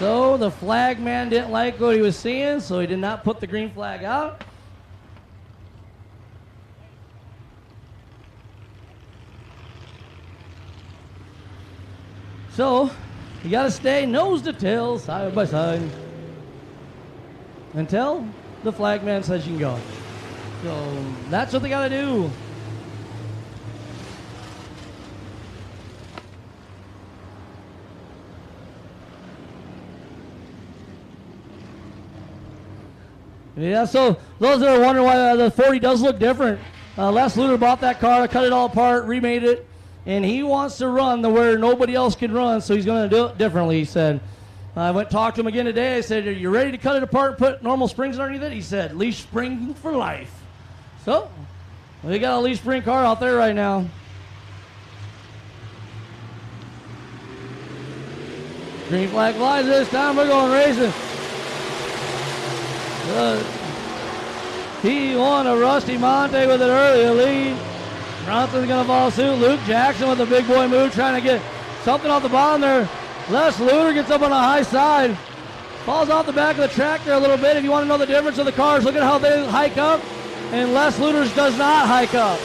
So the flag man didn't like what he was seeing, so he did not put the green flag out. So you got to stay nose to tail, side by side, until the flag man says you can go. So that's what they got to do. Yeah, so those that are wondering why the 40 does look different, Les Luter bought that car, cut it all apart, remade it, and he wants to run to where nobody else can run, so he's going to do it differently, he said. I went and talked to him again today. I said, are you ready to cut it apart and put normal springs underneath it? He said, leaf spring for life. So, we got a leaf spring car out there right now. Green flag flies this time. We're going racing. T1 of Rusty Monte with an early lead. Bronson's going to follow suit. Luke Jackson with a big boy move, trying to get something off the bottom there. Les Luter gets up on the high side. Falls off the back of the track there a little bit. If you want to know the difference of the cars, look at how they hike up. And Les Luter's does not hike up.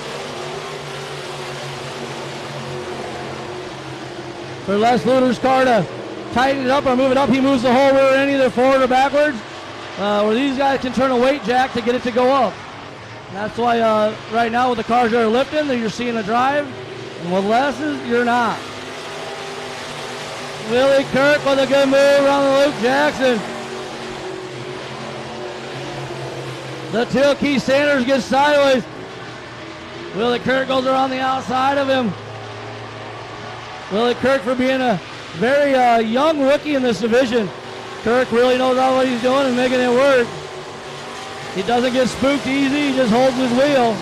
For Les Luter's car to tighten it up or move it up, he moves the whole rear end either forward or backwards. Where these guys can turn a weight jack to get it to go up. And that's why right now with the cars that are lifting, you're seeing a drive. And with Les's, you're not. Willie Kirk with a good move around the Luke Jackson. The Tilkey Sanders gets sideways. Willie Kirk goes around the outside of him. Willie Kirk, for being a very young rookie in this division, Kirk really knows how what he's doing and making it work. He doesn't get spooked easy, he just holds his wheel.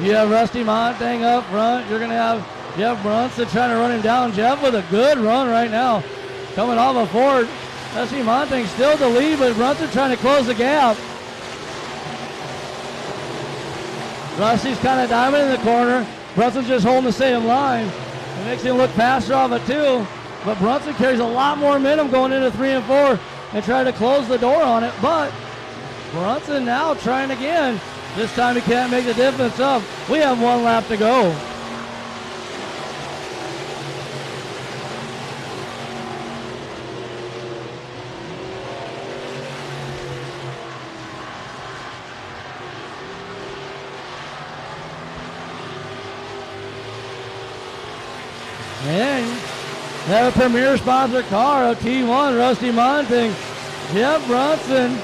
You have Rusty Montang up front. You're going to have Jeff Brunson trying to run him down. Jeff with a good run right now. Coming off a Ford. Rusty Montang still the lead, but Brunson trying to close the gap. Rusty's kind of diamond in the corner. Brunson's just holding the same line. It makes him look faster off it too. But Brunson carries a lot more momentum going into 3 and 4 and trying to close the door on it. But Brunson now trying again. This time he can't make the difference up. We have 1 lap to go. And have a premier sponsor car of T1, Rusty Monting, Jeff Brunson.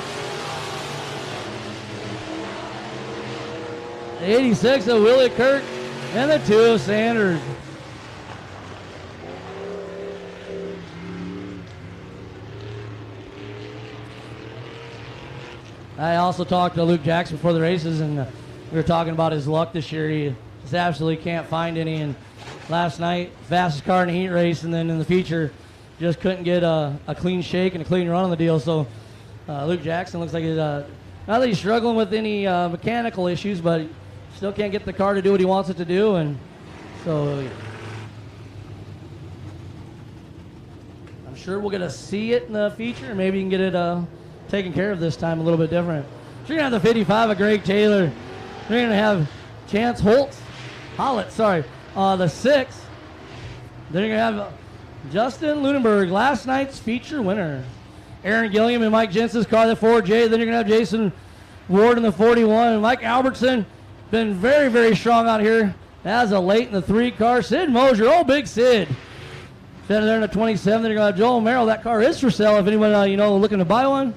86 of Willie Kirk, and the 2 of Sanders. I also talked to Luke Jackson before the races, and we were talking about his luck this year. He just absolutely can't find any, and last night, fastest car in the heat race, and then in the feature, just couldn't get a clean shake and a clean run on the deal. So Luke Jackson looks like he's, not that he's struggling with any mechanical issues, but still can't get the car to do what he wants it to do, and so I'm sure we'll get to see it in the feature, and maybe you can get it taken care of this time a little bit different. So you're going to have the 55 of Greg Taylor. You're going to have Chance Hollett, the 6. Then you're going to have Justin Lunenberg, last night's feature winner. Aaron Gilliam and Mike Jensen's car, the 4J. Then you're going to have Jason Ward in the 41. And Mike Albertson, been very, very strong out here as a late in the 3 car. Sid Mosier, big Sid. Standing there in the 27. Then you're going to have Joel Merrill. That car is for sale if anyone, looking to buy one.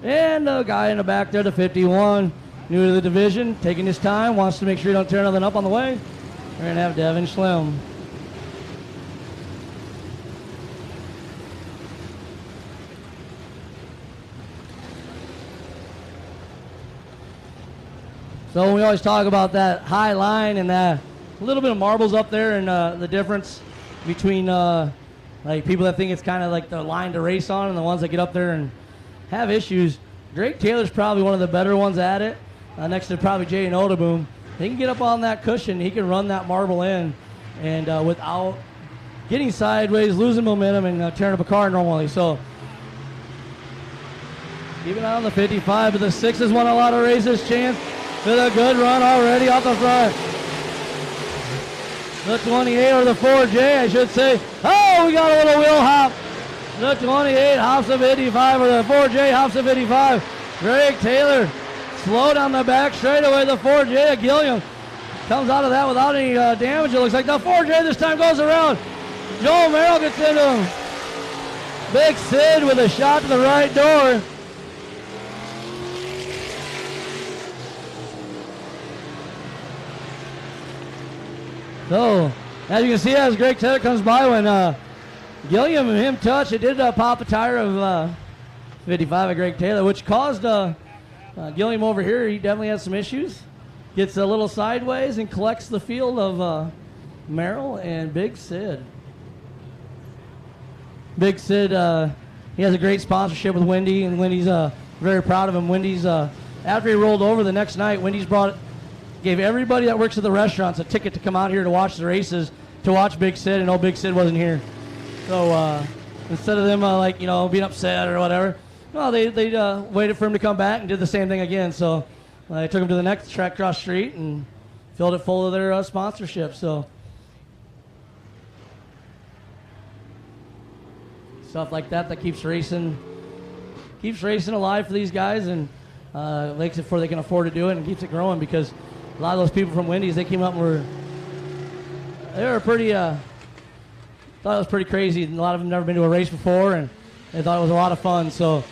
And the guy in the back there, the 51, new to the division, taking his time, wants to make sure you don't tear nothing up on the way. We're going to have Devin Schlimm. So we always talk about that high line and that a little bit of marbles up there, and the difference between like people that think it's kind of like the line to race on and the ones that get up there and have issues. Drake Taylor's probably one of the better ones at it, next to probably Jay Nodaboom. He can get up on that cushion. He can run that marble in. and without getting sideways, losing momentum, and tearing up a car normally. So keeping out on the 55, but the 6 has won a lot of races. Chance with a good run already off the front. The 28 or the 4J, I should say. Oh, we got a little wheel hop. The 28 hops the 55, or the 4J hops the 55. Greg Taylor slow down the back straightaway. The 4J of Gilliam comes out of that without any damage. It looks like the 4J this time goes around. Joel Merrill gets into him. Big Sid with a shot to the right door. So, as you can see, as Greg Taylor comes by, when Gilliam and him touch, it did pop a tire of 55 of Greg Taylor, which caused Gilliam over here. He definitely has some issues. Gets a little sideways and collects the field of Merrill and Big Sid. Big Sid, he has a great sponsorship with Wendy, and Wendy's very proud of him. Wendy's, after he rolled over the next night, Wendy's gave everybody that works at the restaurants a ticket to come out here to watch the races, to watch Big Sid, and Big Sid wasn't here. So instead of them being upset or whatever, no, they waited for him to come back and did the same thing again. So they took him to the next track across the street and filled it full of their sponsorship. So stuff like that keeps racing alive for these guys, and makes it before they can afford to do it, and keeps it growing, because a lot of those people from Wendy's, they came up and they were pretty, thought it was pretty crazy. A lot of them never been to a race before, and they thought it was a lot of fun. So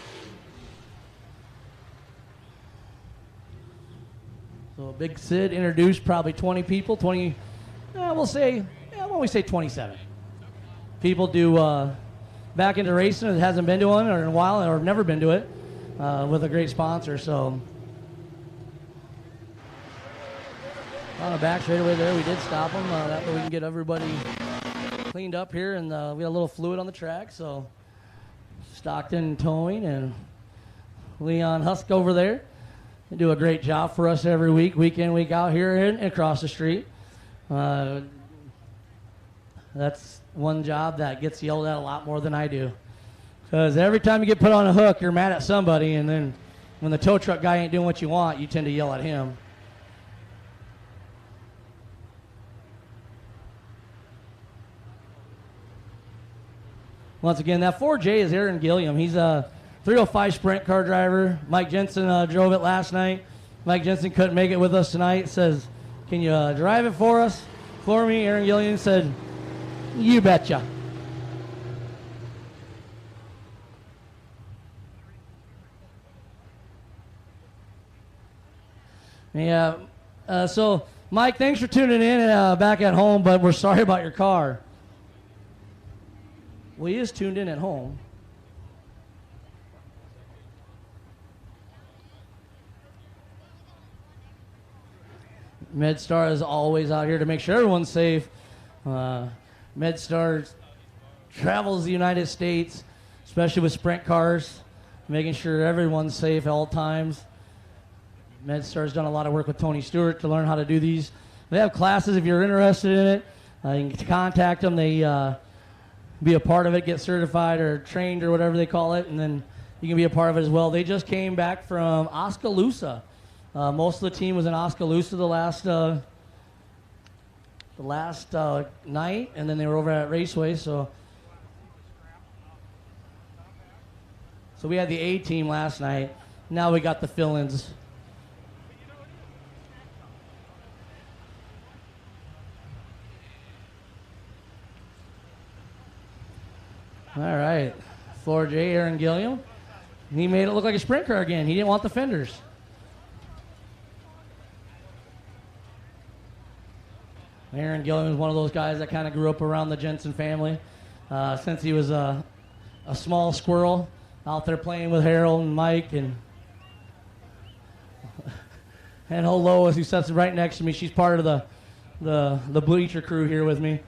Big Sid introduced probably 20 people, we'll say 27 people do back into racing that hasn't been to one or in a while, or never been to it, with a great sponsor. So on the back straightaway there, we did stop them. That way we can get everybody cleaned up here, and we got a little fluid on the track. So Stockton Towing and Leon Husk over there, they do a great job for us every week in, week out, here and across the street. That's one job that gets yelled at a lot more than I do, because every time you get put on a hook, you're mad at somebody, and then when the tow truck guy ain't doing what you want, you tend to yell at him. Once again, that 4J is Aaron Gilliam. He's a 305 sprint car driver. Mike Jensen drove it last night. Mike Jensen couldn't make it with us tonight. Says, can you drive it for me? Aaron Gilliam said, you betcha. Yeah. So, Mike, thanks for tuning in back at home, but we're sorry about your car. Well, he is tuned in at home. MedStar is always out here to make sure everyone's safe. MedStar travels the United States, especially with sprint cars, making sure everyone's safe at all times. MedStar's done a lot of work with Tony Stewart to learn how to do these. They have classes if you're interested in it. You can contact them. They be a part of it, get certified or trained or whatever they call it, and then you can be a part of it as well. They just came back from Oskaloosa. Most of the team was in Oskaloosa the last night, and then they were over at Raceway. So we had the A team last night. Now we got the fill-ins. All right, 4J, Aaron Gilliam. He made it look like a sprint car again. He didn't want the fenders. Aaron Gilliam is one of those guys that kind of grew up around the Jensen family since he was a small squirrel out there playing with Harold and Mike and Lois, who sits right next to me. She's part of the bleacher crew here with me.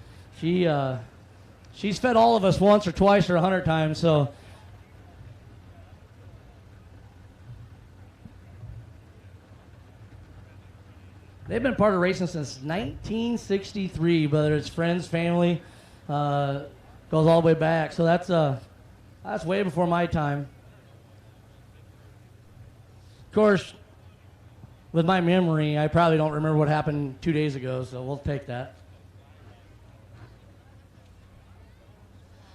She's fed all of us once or twice or 100 times, so. They've been part of racing since 1963, whether it's friends, family, goes all the way back. So that's way before my time. Of course, with my memory, I probably don't remember what happened 2 days ago, so we'll take that.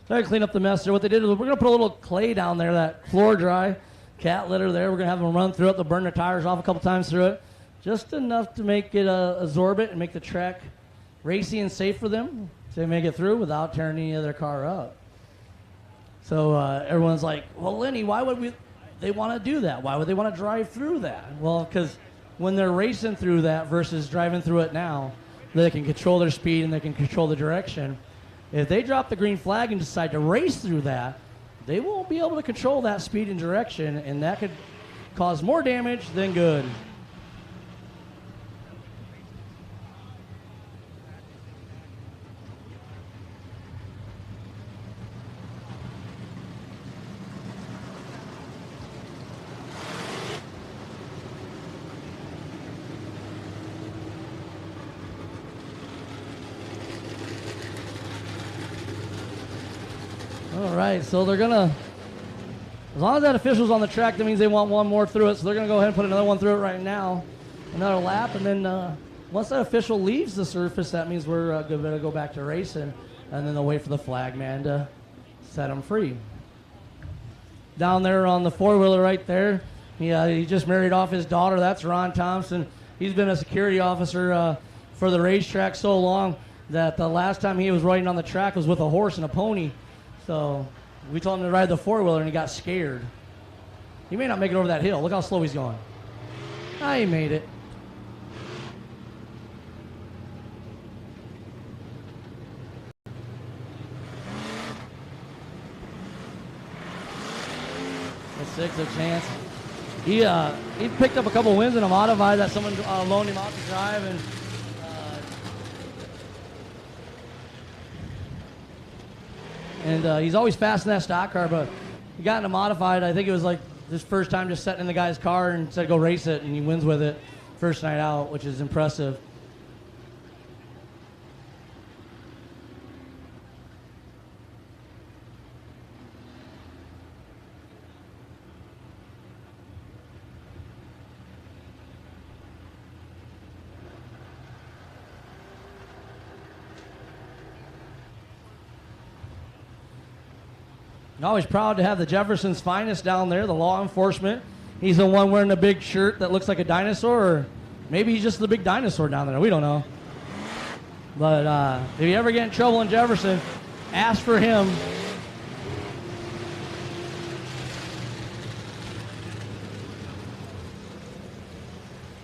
So I clean up the mess there. What they did is we're going to put a little clay down there, that floor dry cat litter there. We're going to have them run through it. They'll burn their tires off a couple times through it. Just enough to make it absorb it and make the track racy and safe for them so they make it through without tearing any of their car up. So everyone's like, well, Lenny, why would they want to do that? Why would they want to drive through that? Well, because when they're racing through that versus driving through it now, they can control their speed and they can control the direction. If they drop the green flag and decide to race through that, they won't be able to control that speed and direction, and that could cause more damage than good. All right, so they're gonna, as long as that official's on the track, that means they want one more through it, so they're gonna go ahead and put another one through it right now, another lap, and then once that official leaves the surface, that means we're gonna go back to racing, and then they'll wait for the flag man to set them free. Down there on the four-wheeler right there, he just married off his daughter. That's Ron Thompson. He's been a security officer for the racetrack so long that the last time he was riding on the track was with a horse and a pony. So we told him to ride the four-wheeler, and he got scared. He may not make it over that hill. Look how slow he's going. He made it. That's six of chance. He picked up a couple wins in a modified that someone loaned him out to drive, and he's always fast in that stock car, but he got in a modified. I think it was like his first time just sitting in the guy's car and said go race it, and he wins with it first night out, which is impressive. Always proud to have the Jefferson's finest down there, the law enforcement. He's the one wearing the big shirt that looks like a dinosaur, or maybe he's just the big dinosaur down there. We don't know. But if you ever get in trouble in Jefferson, ask for him.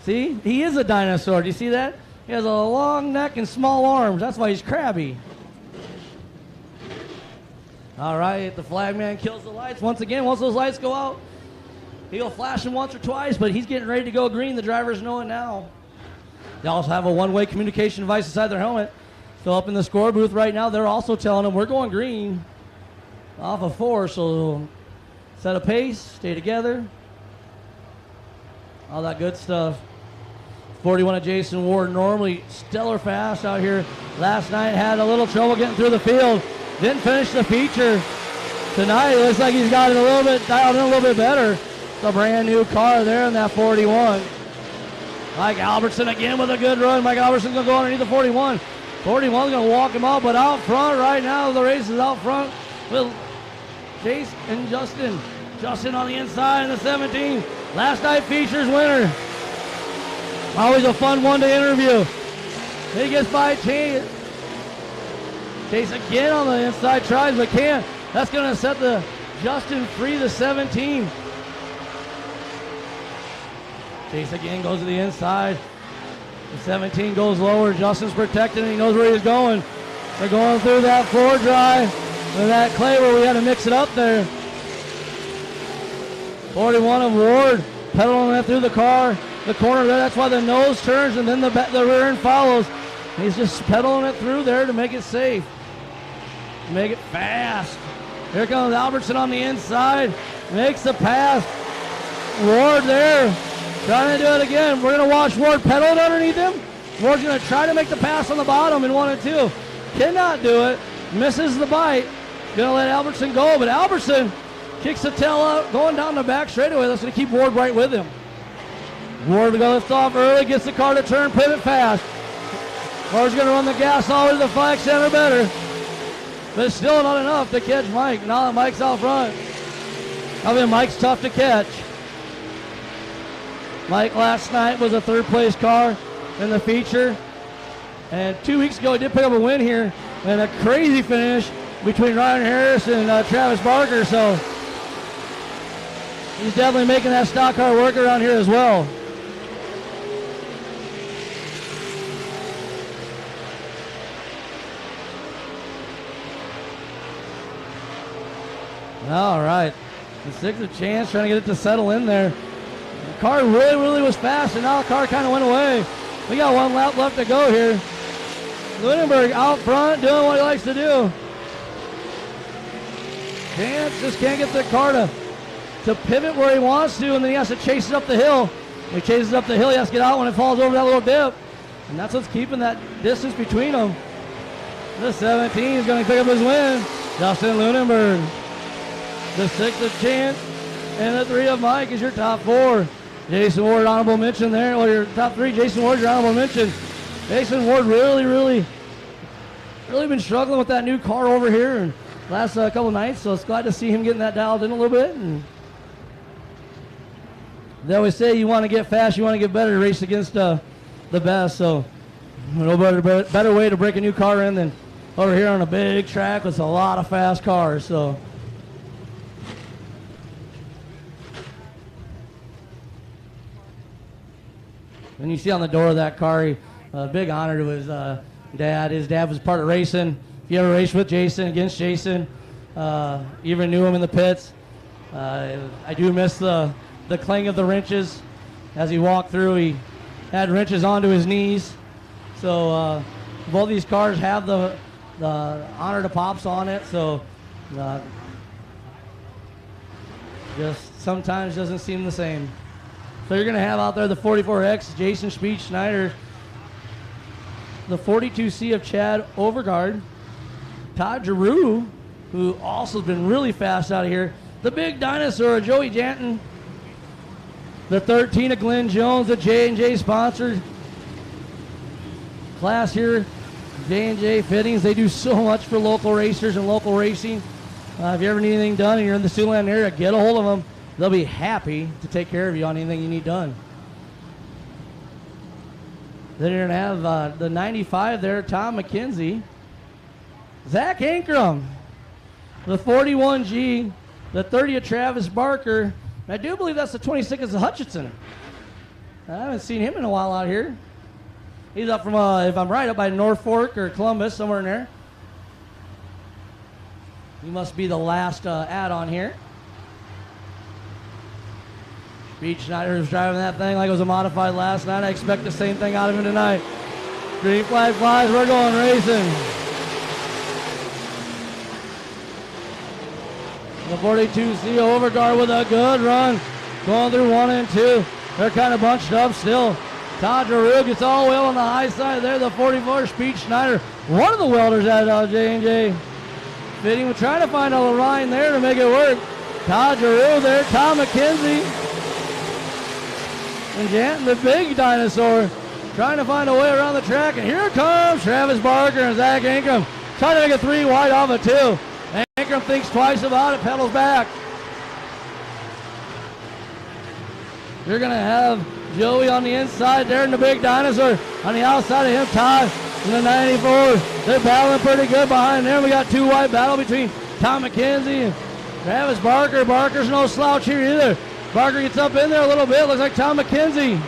See, he is a dinosaur. Do you see that? He has a long neck and small arms. That's why he's crabby. All right, the flag man kills the lights. Once again, once those lights go out, he'll flash them once or twice, but he's getting ready to go green. The drivers know it now. They also have a one-way communication device inside their helmet. So up in the score booth right now, they're also telling them, we're going green off of 4, so set a pace, stay together, all that good stuff. 41 of Jason Ward, normally stellar fast out here. Last night had a little trouble getting through the field. Didn't finish the feature. Tonight, it looks like he's got it a little bit dialed in a little bit better. It's a brand new car there in that 41. Mike Albertson again with a good run. Mike Albertson's going to go underneath the 41. 41's going to walk him out, but out front right now, the race is out front with Chase and Justin. Justin on the inside in the 17. Last night features winner. Always a fun one to interview. He gets by Chase. Chase again on the inside, tries but can't. That's going to set the Justin free, the 17. Chase again goes to the inside. The 17 goes lower. Justin's protected and he knows where he's going. They're going through that floor dry with that clay where we had to mix it up there. 41 of Ward pedaling that through the car, the corner there. That's why the nose turns and then the rear end follows. He's just pedaling it through there to make it safe. Make it fast. Here comes Albertson on the inside. Makes the pass. Ward there. Trying to do it again. We're going to watch Ward pedal it underneath him. Ward's going to try to make the pass on the bottom in 1 and 2. Cannot do it. Misses the bite. Going to let Albertson go, but Albertson kicks the tail out, going down the back straightaway. That's going to keep Ward right with him. Ward will go lift off early, gets the car to turn, pivot fast. Ward's going to run the gas all the way to the flag center better. But it's still not enough to catch Mike. Now that Mike's out front. I mean, Mike's tough to catch. Mike last night was a third place car in the feature. And 2 weeks ago, he did pick up a win here. And a crazy finish between Ryan Harris and Travis Barker. So he's definitely making that stock car work around here as well. All right. The sixth of chance, trying to get it to settle in there. The car really was fast, and now the car kind of went away. We got 1 lap left to go here. Lunenburg out front doing what he likes to do. Chance just can't get the car to pivot where he wants to, and then he has to chase it up the hill. When he chases up the hill, he has to get out when it falls over that little dip. And that's what's keeping that distance between them. The 17 is going to pick up his win. Justin Lunenburg. The 6th of Chance and the 3 of Mike is your top 4. Jason Ward, honorable mention there. Well, your top 3, Jason Ward, your honorable mention. Jason Ward really been struggling with that new car over here and last couple nights, so it's glad to see him getting that dialed in a little bit. And they always say you want to get fast, you want to get better, race against the best. So no better way to break a new car in than over here on a big track with a lot of fast cars. So. And you see on the door of that car, big honor to his dad. His dad was part of racing. If you ever raced with Jason, against Jason, even knew him in the pits. I do miss the clang of the wrenches as he walked through. He had wrenches onto his knees. So both these cars have the honor to pops on it. So just sometimes doesn't seem the same. So you're going to have out there the 44X, Jason Speech Schneider, the 42C of Chad Overgaard, Todd Giroux, who also has been really fast out of here, the big dinosaur of Joey Janton, the 13 of Glenn Jones, the J&J sponsored class here, J&J Fittings. They do so much for local racers and local racing. If you ever need anything done and you're in the Siouxland area, get a hold of them. They'll be happy to take care of you on anything you need done. Then you're going to have the 95 there, Tom McKenzie. Zach Ankrum, the 41G, the 30 of Travis Barker. I do believe that's the 26 of Hutchinson. I haven't seen him in a while out here. He's up from, if I'm right, up by Norfolk or Columbus, somewhere in there. He must be the last add-on here. Speech Schneider was driving that thing like it was a modified last night. I expect the same thing out of him tonight. Green flag flies, we're going racing. The 42C Overgaard with a good run. Going through 1 and 2. They're kind of bunched up still. Todd Giroux gets all the way on the high side there. The 44 Speech Schneider, one of the welders at J&J. Fitting, trying to find a line there to make it work. Todd Giroux there, Tom McKenzie. And Janton, the big dinosaur, trying to find a way around the track. And here comes Travis Barker and Zach Ankrum, trying to make a 3 wide off a 2. Ankrum thinks twice about it, pedals back. You're going to have Joey on the inside there and the big dinosaur. On the outside of him, Todd in the 94. They're battling pretty good behind there. We got 2 wide battle between Tom McKenzie and Travis Barker. Barker's no slouch here either. Barker gets up in there a little bit. Looks like Tom McKenzie.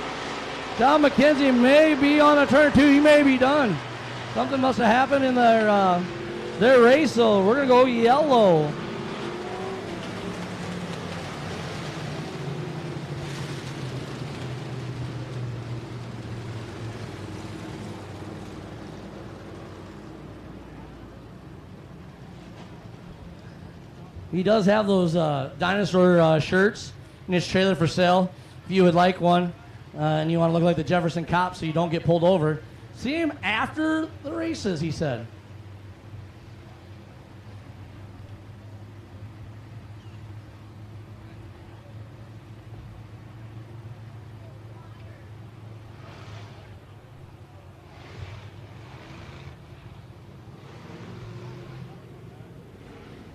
Tom McKenzie may be on a turn 2. He may be done. Something must have happened in their race, so we're going to go yellow. He does have those dinosaur shirts in his trailer for sale. If you would like one, and you want to look like the Jefferson cop so you don't get pulled over, see him after the races, he said.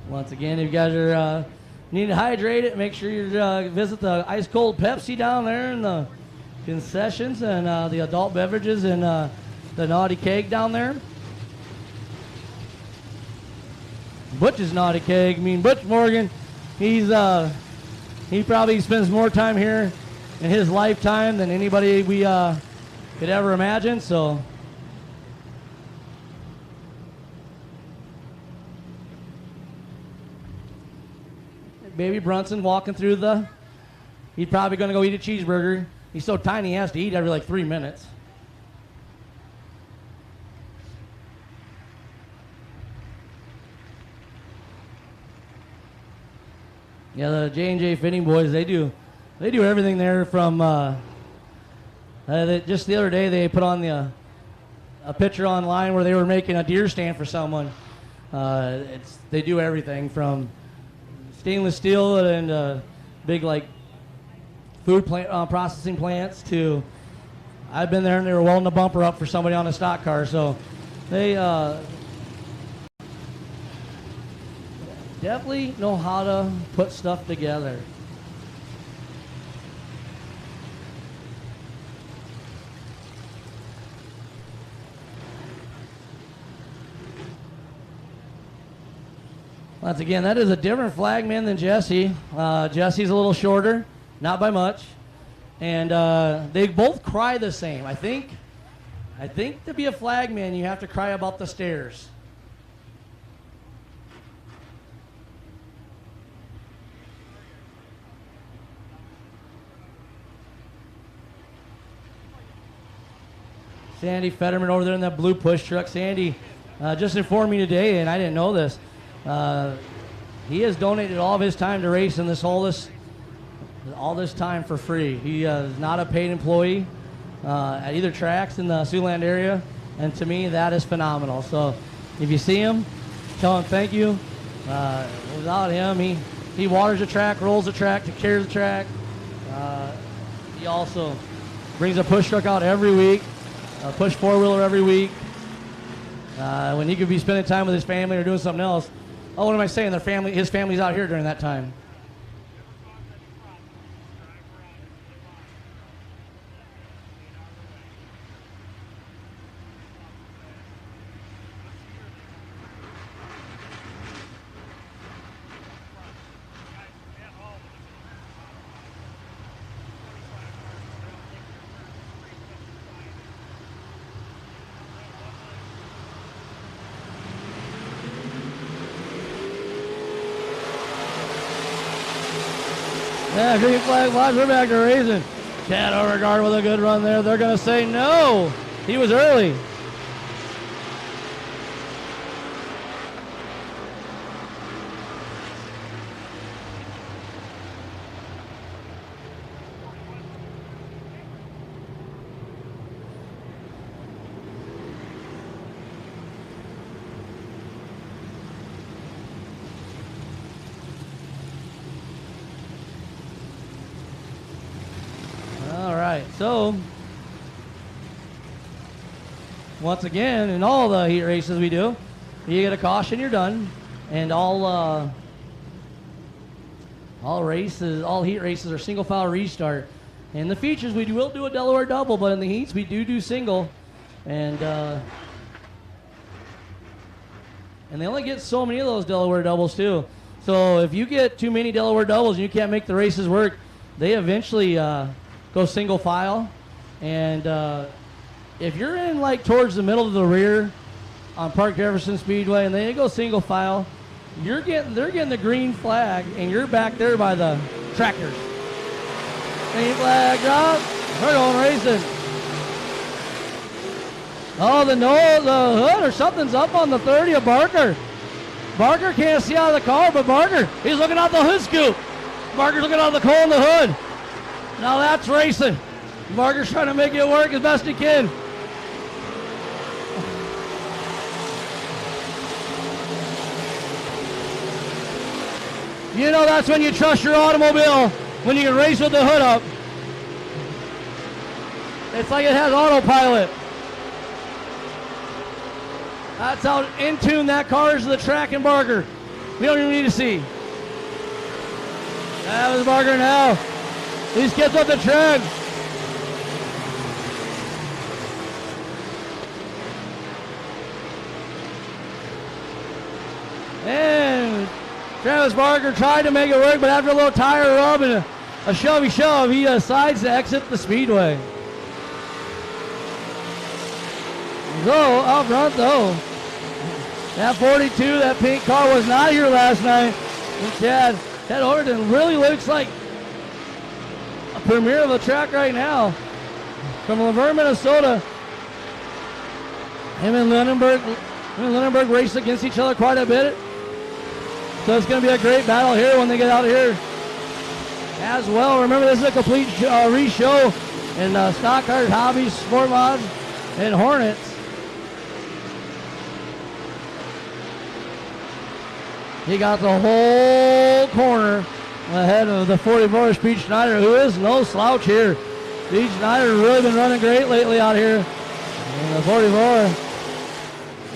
Once again, if you guys are need to hydrate it, make sure you visit the ice cold Pepsi down there in the concessions and the adult beverages and the naughty keg down there. Butch's naughty keg. I mean, Butch Morgan, he probably spends more time here in his lifetime than anybody we could ever imagine. So. Baby Brunson walking through he's probably going to go eat a cheeseburger. He's so tiny he has to eat every like 3 minutes. Yeah, the J&J Fitting boys, they do everything there from, just the other day they put on a picture online where they were making a deer stand for someone. They do everything from stainless steel and big like food plant processing plants to I've been there and they were welding a bumper up for somebody on a stock car. So they definitely know how to put stuff together. Once again, that is a different flagman than Jesse. Jesse's a little shorter, not by much. And they both cry the same. I think to be a flagman, you have to cry about the stairs. Sandy Fetterman over there in that blue push truck. Sandy just informed me today, and I didn't know this. He has donated all of his time to racing all this time for free. He is not a paid employee at either tracks in the Siouxland area, and to me that is phenomenal. So if you see him, tell him thank you. Without him, he waters the track, rolls the track, takes care of the track. He also brings a push truck out every week, a push four-wheeler every week. When he could be spending time with his family or doing something else. Oh, what am I saying? His family's out here during that time. Yeah, green flag flies. We're back to racing. Chad Overgaard with a good run there. They're going to say no. He was early. So, once again, in all the heat races we do, you get a caution, you're done. And all heat races are single file restart. In the features, we will do a Delaware double, but in the heats, we do single. And they only get so many of those Delaware doubles, too. So if you get too many Delaware doubles and you can't make the races work, they eventually go single file. And if you're in like towards the middle of the rear on Park Jefferson Speedway and they go single file, they're getting the green flag and you're back there by the tractors. Green flag drop. We're going racing. Oh, the hood or something's up on the 30 of Barker. Barker can't see out of the car, but Barker, he's looking out the hood scoop. Barker's looking out the coal in the hood. Now that's racing. Barker's trying to make it work as best he can. You know that's when you trust your automobile, when you can race with the hood up. It's like it has autopilot. That's how in tune that car is to the track and Barker. We don't even need to see. That was Barker now. He's kept up the track. And Travis Barker tried to make it work, but after a little tire rub and a shovey shove, he decides to exit the speedway. So up front though, that 42, that pink car was not here last night. And Chad Overton really looks like a premier of the track right now. From Laverne, Minnesota. Him and Lunenburg race against each other quite a bit. So it's going to be a great battle here when they get out here as well. Remember, this is a complete re-show in Stock Cars, Hobbies, Sport Mods, and Hornets. He got the whole corner ahead of the 44 Speed Schneider, who is no slouch here. Speed Schneider really been running great lately out here. And the 44